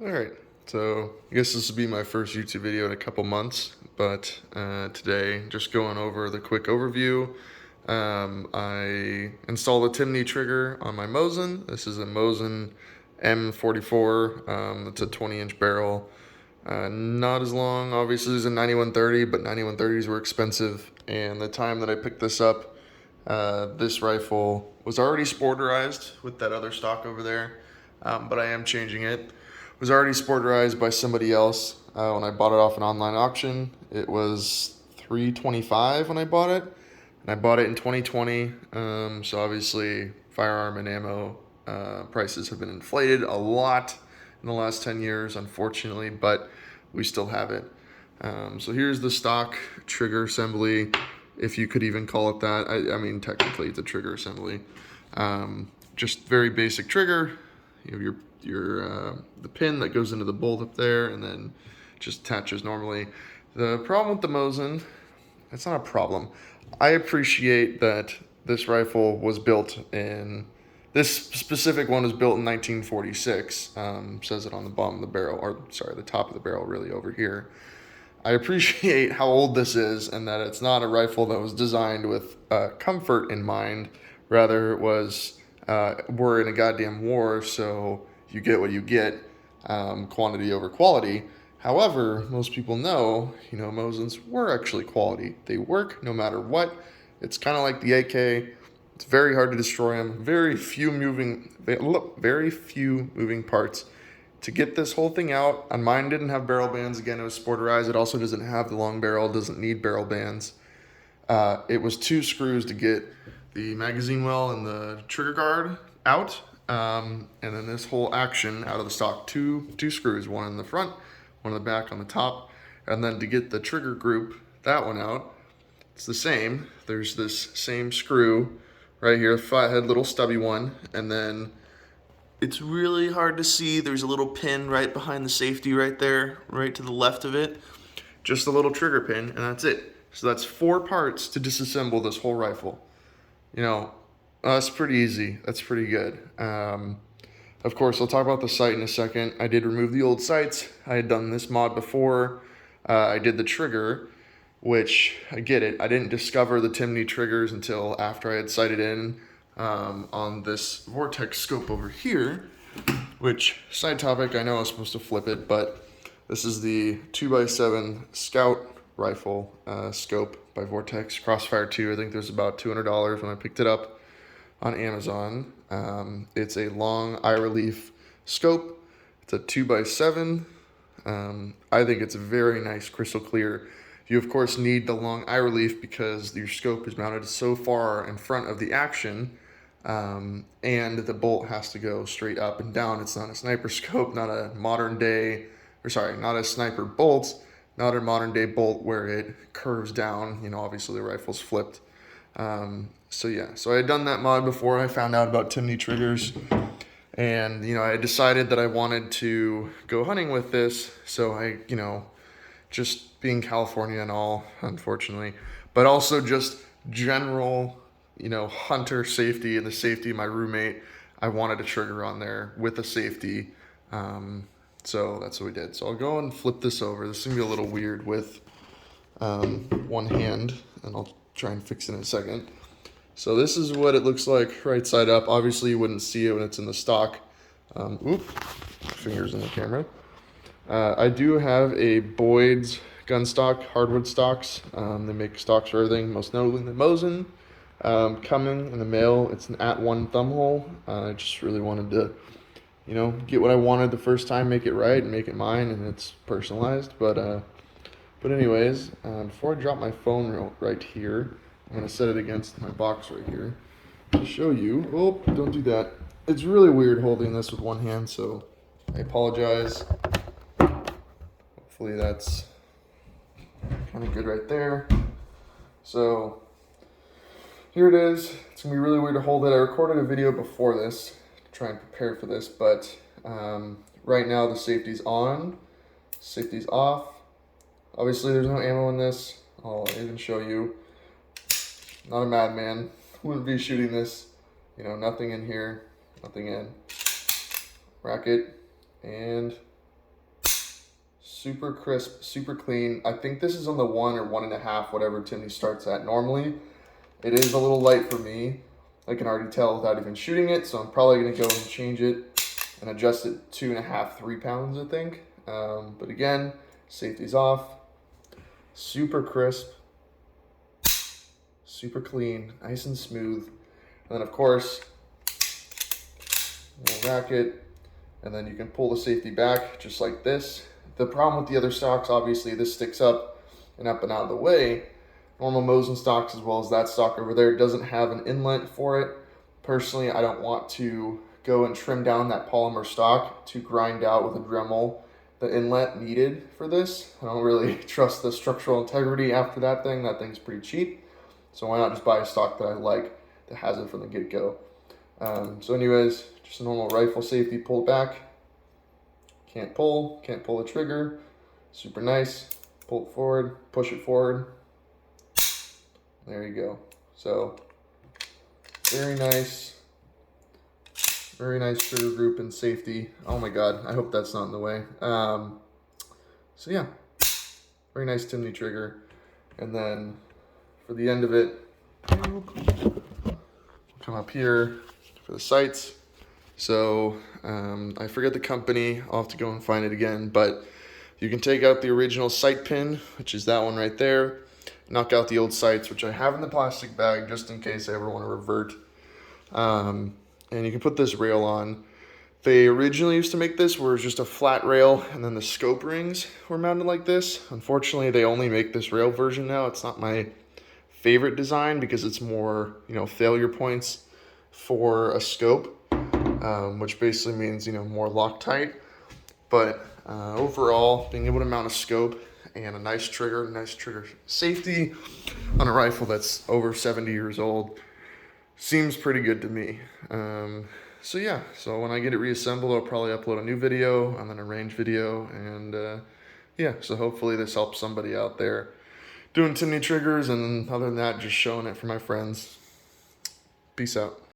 Alright, so I guess this will be my first YouTube video in a couple months, but today just going over the quick overview. I installed a Timney trigger on my Mosin. This is a Mosin M44. It's a 20-inch barrel. Not as long, obviously, as a 9130, but 9130s were expensive. And the time that I picked this up, this rifle was already sporterized with that other stock over there, but I am changing it. Was already sporterized by somebody else when I bought it off an online auction. It was $325 when I bought it, and I bought it in 2020. So obviously, firearm and ammo prices have been inflated a lot in the last 10 years, unfortunately, but we still have it. So here's the stock trigger assembly, if you could even call it that. I mean, technically, it's a trigger assembly. Just very basic trigger. You have the pin that goes into the bolt up there, and then just attaches normally. The problem with the Mosin, it's not a problem. I appreciate that this rifle was built in, this specific one was built in 1946. Says it on the bottom of the barrel, or sorry, the top of the barrel really over here. I appreciate how old this is and that it's not a rifle that was designed with comfort in mind. Rather, it was, we're in a goddamn war, so you get what you get, quantity over quality. However, most people know, Mosins were actually quality. They work no matter what. It's kind of like the AK. It's very hard to destroy them. Very few moving parts. To get this whole thing out, and mine didn't have barrel bands. Again, it was sporterized. It also doesn't have the long barrel. Doesn't need barrel bands. It was 2 screws to get the magazine well and the trigger guard out. And then this whole action out of the stock, two screws, one in the front, one in the back on the top. And then to get the trigger group, that one out, it's the same. There's this same screw right here, flathead little stubby one. And then it's really hard to see. There's a little pin right behind the safety right there, right to the left of it. Just a little trigger pin, and that's it. So that's 4 parts to disassemble this whole rifle. That's pretty easy. That's pretty good. Of course, I'll talk about the sight in a second. I did remove the old sights. I had done this mod before. I did the trigger, which I get it. I didn't discover the Timney triggers until after I had sighted in on this Vortex scope over here, which, side topic, I know I was supposed to flip it, but this is the 2x7 Scout rifle scope by Vortex, Crossfire 2. I think there's about $200 when I picked it up on Amazon. It's a long eye relief scope. It's a 2x7. I think it's very nice, crystal clear. You of course need the long eye relief because your scope is mounted so far in front of the action, and the bolt has to go straight up and down. It's not a sniper scope, not a not a sniper bolt, not a modern day bolt where it curves down. Obviously the rifle's flipped. So I had done that mod before I found out about Timney triggers, and I decided that I wanted to go hunting with this. So I, just being California and all, unfortunately, but also just general, hunter safety and the safety of my roommate. I wanted a trigger on there with a safety. So that's what we did. So I'll go and flip this over. This is gonna be a little weird with one hand, and I'll try and fix it in a second. So this is what it looks like right side up. Obviously you wouldn't see it when it's in the stock. Fingers in the camera. I do have a Boyds Gunstock hardwood stocks. They make stocks for everything, most notably the Mosin. Coming in the mail. It's an @1 Thumbhole. I just really wanted to, get what I wanted the first time, make it right, and make it mine, and it's personalized. But anyways, before I drop my phone right here, I'm gonna set it against my box right here to show you. Oh, don't do that. It's really weird holding this with one hand, so I apologize. Hopefully that's kind of good right there. So here it is. It's gonna be really weird to hold it. I recorded a video before this to try and prepare for this, but right now the safety's on, safety's off. Obviously there's no ammo in this. I'll even show you. Not a madman. Wouldn't be shooting this. Nothing in here, nothing in. Rack it, and super crisp, super clean. I think this is on the 1 or 1.5, whatever Timney starts at normally. It is a little light for me. I can already tell without even shooting it, so I'm probably gonna go and change it and adjust it 2.5, 3 pounds, I think. But again, safety's off. Super crisp, super clean, nice and smooth. And then of course, we'll rack it, and then you can pull the safety back just like this. The problem with the other stocks, obviously this sticks up and out of the way. Normal Mosin stocks, as well as that stock over there, doesn't have an inlet for it. Personally, I don't want to go and trim down that polymer stock to grind out with a Dremel the inlet needed for this. I don't really trust the structural integrity after that thing. That thing's pretty cheap. So why not just buy a stock that I like that has it from the get-go. So anyways, just a normal rifle safety, pull it back. Can't pull the trigger. Super nice. Pull it forward, push it forward. There you go. So very nice trigger group and safety. Oh my God, I hope that's not in the way. So yeah, very nice Timney trigger. And then for the end of it, come up here for the sights. So I forget the company, I'll have to go and find it again, but you can take out the original sight pin, which is that one right there, knock out the old sights, which I have in the plastic bag just in case I ever want to revert. And you can put this rail on. They originally used to make this where it was just a flat rail and then the scope rings were mounted like this. Unfortunately, they only make this rail version now. It's not my favorite design because it's more, failure points for a scope, which basically means, more Loctite. But overall, being able to mount a scope and a nice trigger safety on a rifle that's over 70 years old seems pretty good to me. So yeah, so when I get it reassembled, I'll probably upload a new video and then a range video, and yeah, so hopefully this helps somebody out there doing Timney triggers, and other than that, just showing it for my friends. Peace out.